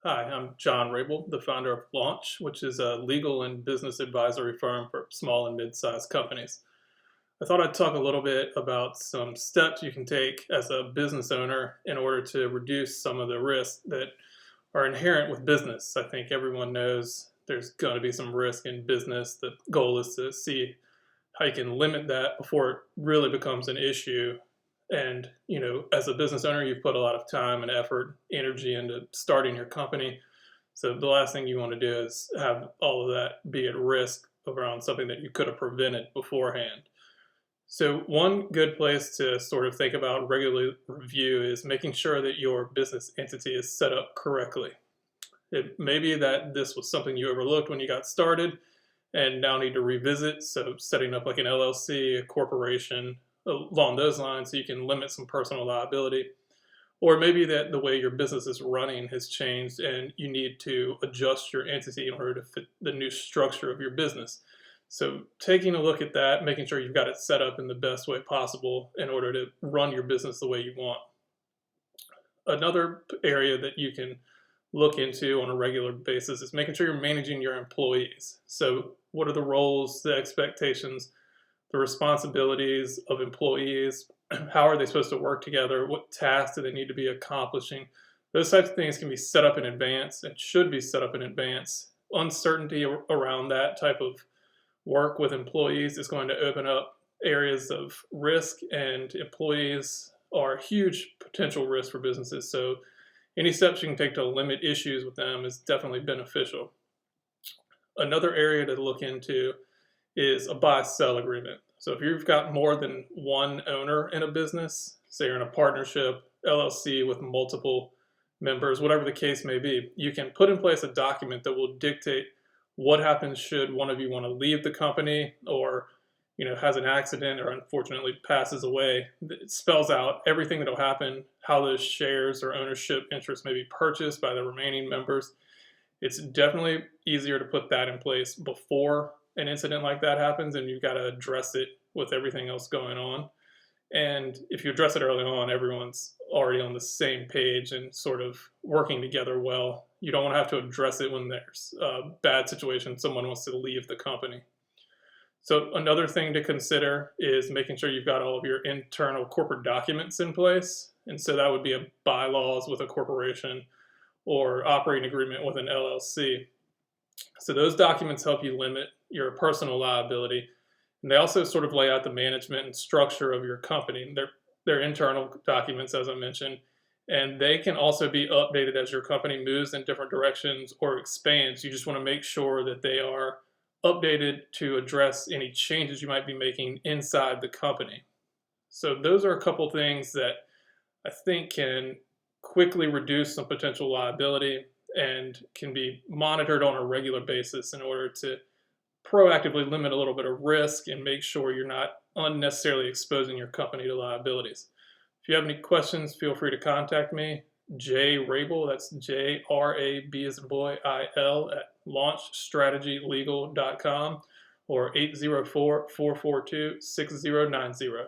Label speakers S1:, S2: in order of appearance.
S1: Hi, I'm John Rabel, the founder of Launch, which is a legal and business advisory firm for small and mid-sized companies. I thought I'd talk a little bit about some steps you can take as a business owner in order to reduce some of the risks that are inherent with business. I think everyone knows there's going to be some risk in business. The goal is to see how you can limit that before it really becomes an issue. And, as a business owner, you've put a lot of time and effort, energy into starting your company. So the last thing you want to do is have all of that be at risk around something that you could have prevented beforehand. So one good place to sort of think about regularly review is making sure that your business entity is set up correctly. It may be that this was something you overlooked when you got started and now need to revisit. So setting up like an LLC, a corporation, along those lines, so you can limit some personal liability. Or maybe that the way your business is running has changed and you need to adjust your entity in order to fit the new structure of your business. So taking a look at that, making sure you've got it set up in the best way possible in order to run your business the way you want. Another area that you can look into on a regular basis is making sure you're managing your employees. So what are the roles, the expectations, the responsibilities of employees? How are they supposed to work together? What tasks do they need to be accomplishing? Those types of things can be set up in advance and should be set up in advance. Uncertainty around that type of work with employees is going to open up areas of risk, and employees are a huge potential risk for businesses. So any steps you can take to limit issues with them is definitely beneficial. Another area to look into is a buy-sell agreement. So if you've got more than one owner in a business, say you're in a partnership, LLC with multiple members, whatever the case may be, you can put in place a document that will dictate what happens should one of you want to leave the company or has an accident or unfortunately passes away. It spells out everything that will happen, how those shares or ownership interests may be purchased by the remaining members. It's definitely easier to put that in place before an incident like that happens, and you've got to address it with everything else going on. And if you address it early on, everyone's already on the same page and sort of working together well. You don't want to have to address it when there's a bad situation, someone wants to leave the company. So another thing to consider is making sure you've got all of your internal corporate documents in place. And so that would be a bylaws with a corporation or operating agreement with an LLC. So those documents help you limit your personal liability. And they also sort of lay out the management and structure of your company. They're internal documents, as I mentioned, and they can also be updated as your company moves in different directions or expands. You just want to make sure that they are updated to address any changes you might be making inside the company. So those are a couple things that I think can quickly reduce some potential liability and can be monitored on a regular basis in order to proactively limit a little bit of risk and make sure you're not unnecessarily exposing your company to liabilities. If you have any questions, feel free to contact me. J Rabel, that's JRAB as in boy, IL at launchstrategylegal.com or 804-442-6090.